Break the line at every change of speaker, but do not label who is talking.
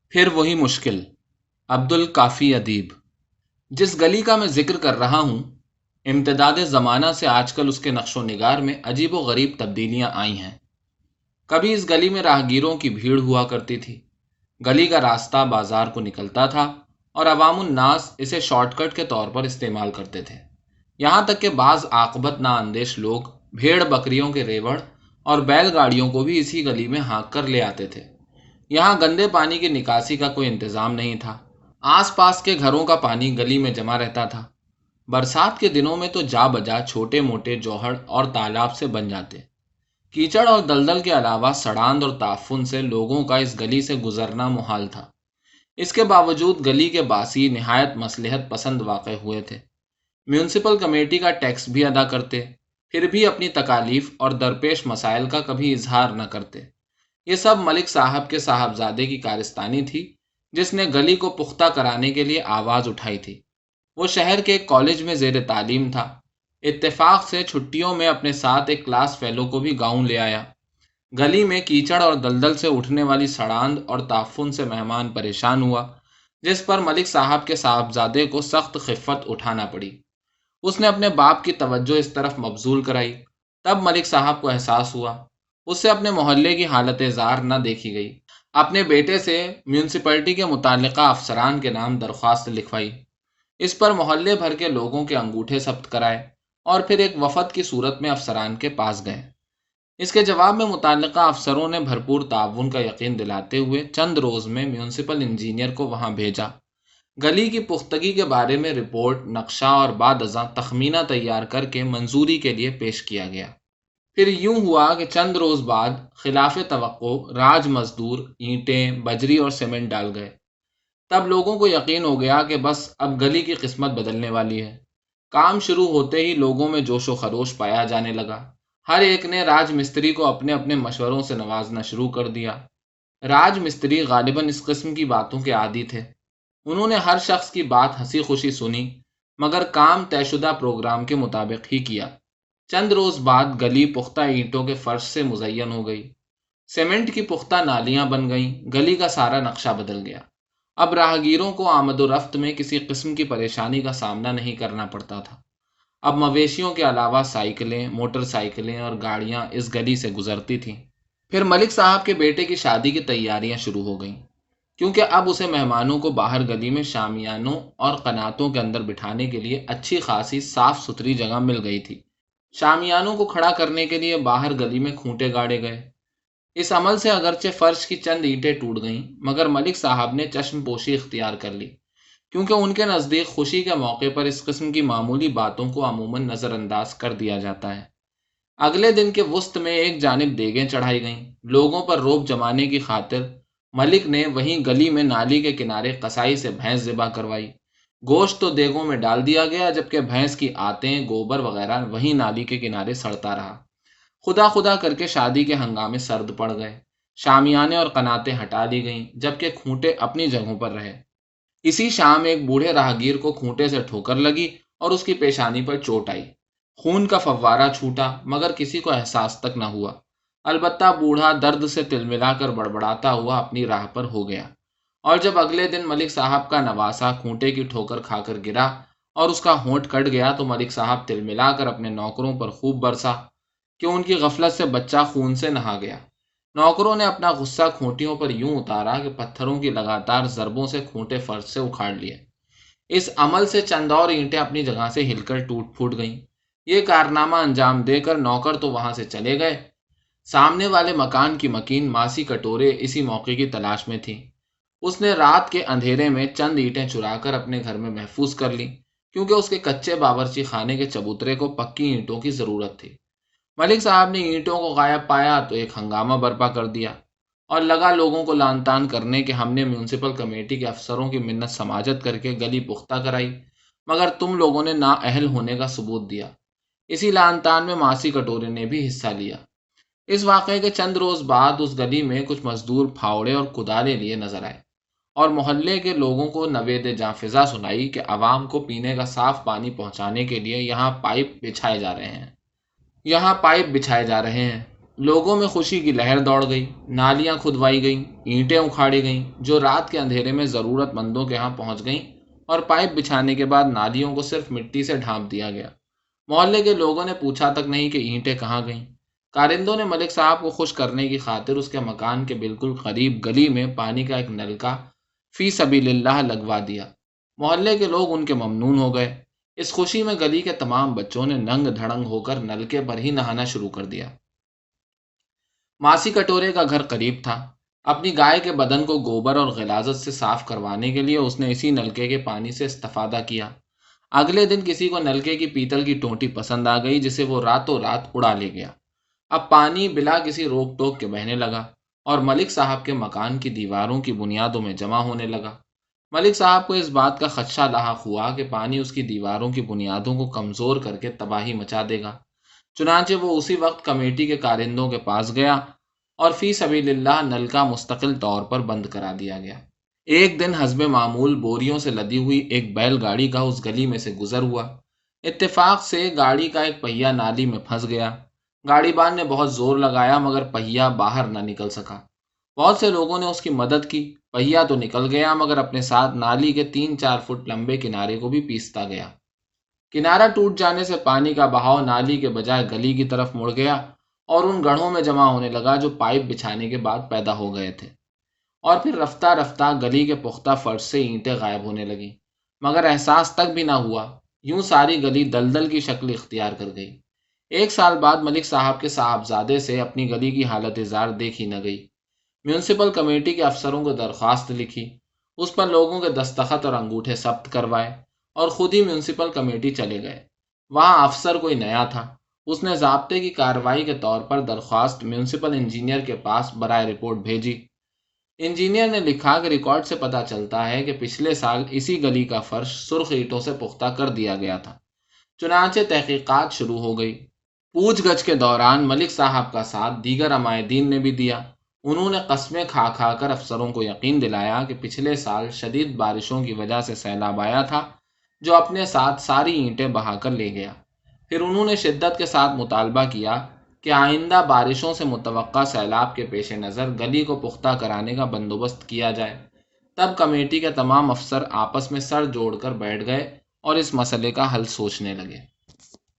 پھر وہی مشکل۔ عبد الکافی ادیب۔ جس گلی کا میں ذکر کر رہا ہوں، امتداد زمانہ سے آج کل اس کے نقش و نگار میں عجیب و غریب تبدیلیاں آئی ہیں۔ کبھی اس گلی میں راہگیروں کی بھیڑ ہوا کرتی تھی۔ گلی کا راستہ بازار کو نکلتا تھا اور عوام الناس اسے شارٹ کٹ کے طور پر استعمال کرتے تھے۔ یہاں تک کہ بعض عاقبت نااندیش لوگ بھیڑ بکریوں کے ریوڑ اور بیل گاڑیوں کو بھی اسی گلی میں ہانک کر لے آتے تھے۔ یہاں گندے پانی کی نکاسی کا کوئی انتظام نہیں تھا۔ آس پاس کے گھروں کا پانی گلی میں جمع رہتا تھا۔ برسات کے دنوں میں تو جا بجا چھوٹے موٹے جوہڑ اور تالاب سے بن جاتے۔ کیچڑ اور دلدل کے علاوہ سڑاند اور تعفن سے لوگوں کا اس گلی سے گزرنا محال تھا۔ اس کے باوجود گلی کے باسی نہایت مصلحت پسند واقع ہوئے تھے۔ میونسپل کمیٹی کا ٹیکس بھی ادا کرتے، پھر بھی اپنی تکالیف اور درپیش مسائل کا کبھی اظہار نہ کرتے۔ یہ سب ملک صاحب کے صاحبزادے کی کارستانی تھی، جس نے گلی کو پختہ کرانے کے لیے آواز اٹھائی تھی۔ وہ شہر کے ایک کالج میں زیر تعلیم تھا۔ اتفاق سے چھٹیوں میں اپنے ساتھ ایک کلاس فیلو کو بھی گاؤں لے آیا۔ گلی میں کیچڑ اور دلدل سے اٹھنے والی سڑاند اور تعفن سے مہمان پریشان ہوا، جس پر ملک صاحب کے صاحبزادے کو سخت خفت اٹھانا پڑی۔ اس نے اپنے باپ کی توجہ اس طرف مبذول کرائی۔ تب ملک صاحب کو احساس ہوا اس سے اپنے محلے کی حالت زار نہ دیکھی گئی۔ اپنے بیٹے سے میونسپلٹی کے متعلقہ افسران کے نام درخواست لکھوائی۔ اس پر محلے بھر کے لوگوں کے انگوٹھے ثبت کرائے اور پھر ایک وفد کی صورت میں افسران کے پاس گئے۔ اس کے جواب میں متعلقہ افسروں نے بھرپور تعاون کا یقین دلاتے ہوئے چند روز میں میونسپل انجینئر کو وہاں بھیجا۔ گلی کی پختگی کے بارے میں رپورٹ، نقشہ اور بعد ازاں تخمینہ تیار کر کے منظوری کے لیے پیش کیا گیا۔ پھر یوں ہوا کہ چند روز بعد خلاف توقع راج مزدور اینٹیں، بجری اور سیمنٹ ڈال گئے۔ تب لوگوں کو یقین ہو گیا کہ بس اب گلی کی قسمت بدلنے والی ہے۔ کام شروع ہوتے ہی لوگوں میں جوش و خروش پایا جانے لگا۔ ہر ایک نے راج مستری کو اپنے اپنے مشوروں سے نوازنا شروع کر دیا۔ راج مستری غالباً اس قسم کی باتوں کے عادی تھے۔ انہوں نے ہر شخص کی بات ہنسی خوشی سنی، مگر کام طے شدہ پروگرام کے مطابق ہی کیا۔ چند روز بعد گلی پختہ اینٹوں کے فرش سے مزین ہو گئی، سیمنٹ کی پختہ نالیاں بن گئیں، گلی کا سارا نقشہ بدل گیا۔ اب راہگیروں کو آمد و رفت میں کسی قسم کی پریشانی کا سامنا نہیں کرنا پڑتا تھا۔ اب مویشیوں کے علاوہ سائیکلیں، موٹر سائیکلیں اور گاڑیاں اس گلی سے گزرتی تھیں۔ پھر ملک صاحب کے بیٹے کی شادی کی تیاریاں شروع ہو گئیں، کیونکہ اب اسے مہمانوں کو باہر گلی میں شامیانوں اور قناتوں کے اندر بٹھانے کے لیے اچھی خاصی صاف ستھری جگہ مل گئی تھی۔ شامیانوں کو کھڑا کرنے کے لیے باہر گلی میں کھونٹے گاڑے گئے۔ اس عمل سے اگرچہ فرش کی چند اینٹیں ٹوٹ گئیں، مگر ملک صاحب نے چشم پوشی اختیار کر لی، کیونکہ ان کے نزدیک خوشی کے موقع پر اس قسم کی معمولی باتوں کو عموماً نظر انداز کر دیا جاتا ہے۔ اگلے دن کے وسط میں ایک جانب دیگیں چڑھائی گئیں۔ لوگوں پر روب جمانے کی خاطر ملک نے وہیں گلی میں نالی کے کنارے قصائی سے بھینس ذبح کروائی۔ گوشت تو دیگوں میں ڈال دیا گیا، جبکہ بھینس کی آتیں، گوبر وغیرہ وہیں نالی کے کنارے سڑتا رہا۔ خدا خدا کر کے شادی کے ہنگامے سرد پڑ گئے۔ شامیانے اور قناتیں ہٹا لی گئیں، جبکہ کھونٹے اپنی جگہوں پر رہے۔ اسی شام ایک بوڑھے راہگیر کو کھونٹے سے ٹھوکر لگی اور اس کی پیشانی پر چوٹ آئی۔ خون کا فوارہ چھوٹا، مگر کسی کو احساس تک نہ ہوا۔ البتہ بوڑھا درد سے تلملا کر بڑبڑاتا ہوا اپنی راہ پر ہو گیا۔ اور جب اگلے دن ملک صاحب کا نواسہ کھونٹے کی ٹھوکر کھا کر گرا اور اس کا ہونٹ کٹ گیا، تو ملک صاحب تلملا کر اپنے نوکروں پر خوب برسا کہ ان کی غفلت سے بچہ خون سے نہا گیا۔ نوکروں نے اپنا غصہ کھونٹیوں پر یوں اتارا کہ پتھروں کی لگاتار ضربوں سے کھونٹے فرش سے اکھاڑ لیے۔ اس عمل سے چند اور اینٹیں اپنی جگہ سے ہل کر ٹوٹ پھوٹ گئیں۔ یہ کارنامہ انجام دے کر نوکر تو وہاں سے چلے گئے۔ سامنے والے مکان کی مکین ماسی کٹورے اسی موقع کی تلاش میں تھی۔ اس نے رات کے اندھیرے میں چند اینٹیں چرا کر اپنے گھر میں محفوظ کر لی، کیونکہ اس کے کچے باورچی خانے کے چبوترے کو پکی اینٹوں کی ضرورت تھی۔ ملک صاحب نے اینٹوں کو غائب پایا تو ایک ہنگامہ برپا کر دیا اور لگا لوگوں کو لعن طعن کرنے کہ ہم نے میونسپل کمیٹی کے افسروں کی منت سماجت کر کے گلی پختہ کرائی، مگر تم لوگوں نے نااہل ہونے کا ثبوت دیا۔ اسی لعن طعن میں ماسی کٹورے نے بھی حصہ لیا۔ اس واقعے کے چند روز بعد اس گلی میں کچھ مزدور پھاوڑے اور کدالیں لیے نظر آئے اور محلے کے لوگوں کو نوید جاں فضا سنائی کہ عوام کو پینے کا صاف پانی پہنچانے کے لیے یہاں پائپ بچھائے جا رہے ہیں۔ لوگوں میں خوشی کی لہر دوڑ گئی، نالیاں کھدوائی گئیں، اینٹیں اکھاڑی گئیں جو رات کے اندھیرے میں ضرورت مندوں کے ہاں پہنچ گئیں، اور پائپ بچھانے کے بعد نالیوں کو صرف مٹی سے ڈھانپ دیا گیا۔ محلے کے لوگوں نے پوچھا تک نہیں کہ اینٹیں کہاں گئیں۔ کارندوں نے ملک صاحب کو خوش کرنے کی خاطر اس کے مکان کے بالکل قریب گلی میں پانی کا ایک نلکا فی سبیل اللہ لگوا دیا۔ محلے کے لوگ ان کے ممنون ہو گئے۔ اس خوشی میں گلی کے تمام بچوں نے ننگ دھڑنگ ہو کر نلکے پر ہی نہانا شروع کر دیا۔ ماسی کٹورے کا گھر قریب تھا۔ اپنی گائے کے بدن کو گوبر اور غلاظت سے صاف کروانے کے لیے اس نے اسی نلکے کے پانی سے استفادہ کیا۔ اگلے دن کسی کو نلکے کی پیتل کی ٹوٹی پسند آ گئی جسے وہ راتوں رات اڑا لے گیا۔ اب پانی بلا کسی روک ٹوک کے بہنے لگا اور ملک صاحب کے مکان کی دیواروں کی بنیادوں میں جمع ہونے لگا۔ ملک صاحب کو اس بات کا خدشہ لاحق ہوا کہ پانی اس کی دیواروں کی بنیادوں کو کمزور کر کے تباہی مچا دے گا۔ چنانچہ وہ اسی وقت کمیٹی کے کارندوں کے پاس گیا اور فی سبیل اللہ نلکا مستقل طور پر بند کرا دیا گیا۔ ایک دن حسب معمول بوریوں سے لدی ہوئی ایک بیل گاڑی کا اس گلی میں سے گزر ہوا۔ اتفاق سے گاڑی کا ایک پہیا نالی میں پھنس گیا۔ گاڑی بان نے بہت زور لگایا مگر پہیا باہر نہ نکل سکا۔ بہت سے لوگوں نے اس کی مدد کی۔ پہیا تو نکل گیا مگر اپنے ساتھ نالی کے 3-4 فٹ لمبے کنارے کو بھی پیستا گیا۔ کنارہ ٹوٹ جانے سے پانی کا بہاؤ نالی کے بجائے گلی کی طرف مڑ گیا اور ان گڑھوں میں جمع ہونے لگا جو پائپ بچھانے کے بعد پیدا ہو گئے تھے، اور پھر رفتہ رفتہ گلی کے پختہ فرش سے اینٹیں غائب ہونے لگیں، مگر احساس تک بھی نہ ہوا۔ یوں ساری گلی دلدل کی شکل اختیار کر گئی۔ 1 سال بعد ملک صاحب کے صاحبزادے سے اپنی گلی کی حالت زار دیکھی نہ گئی۔ میونسپل کمیٹی کے افسروں کو درخواست لکھی، اس پر لوگوں کے دستخط اور انگوٹھے ثبت کروائے اور خود ہی میونسپل کمیٹی چلے گئے۔ وہاں افسر کوئی نیا تھا۔ اس نے ضابطے کی کارروائی کے طور پر درخواست میونسپل انجینئر کے پاس برائے رپورٹ بھیجی۔ انجینئر نے لکھا کہ ریکارڈ سے پتہ چلتا ہے کہ پچھلے سال اسی گلی کا فرش سرخ اینٹوں سے پختہ کر دیا گیا تھا۔ چنانچہ تحقیقات شروع ہو گئی۔ پوچھ گچھ کے دوران ملک صاحب کا ساتھ دیگر عمائدین نے بھی دیا۔ انہوں نے قسمیں کھا کھا کر افسروں کو یقین دلایا کہ پچھلے سال شدید بارشوں کی وجہ سے سیلاب آیا تھا جو اپنے ساتھ ساری اینٹیں بہا کر لے گیا۔ پھر انہوں نے شدت کے ساتھ مطالبہ کیا کہ آئندہ بارشوں سے متوقع سیلاب کے پیش نظر گلی کو پختہ کرانے کا بندوبست کیا جائے۔ تب کمیٹی کے تمام افسر آپس میں سر جوڑ کر بیٹھ گئے اور اس مسئلے کا حل سوچنے لگے۔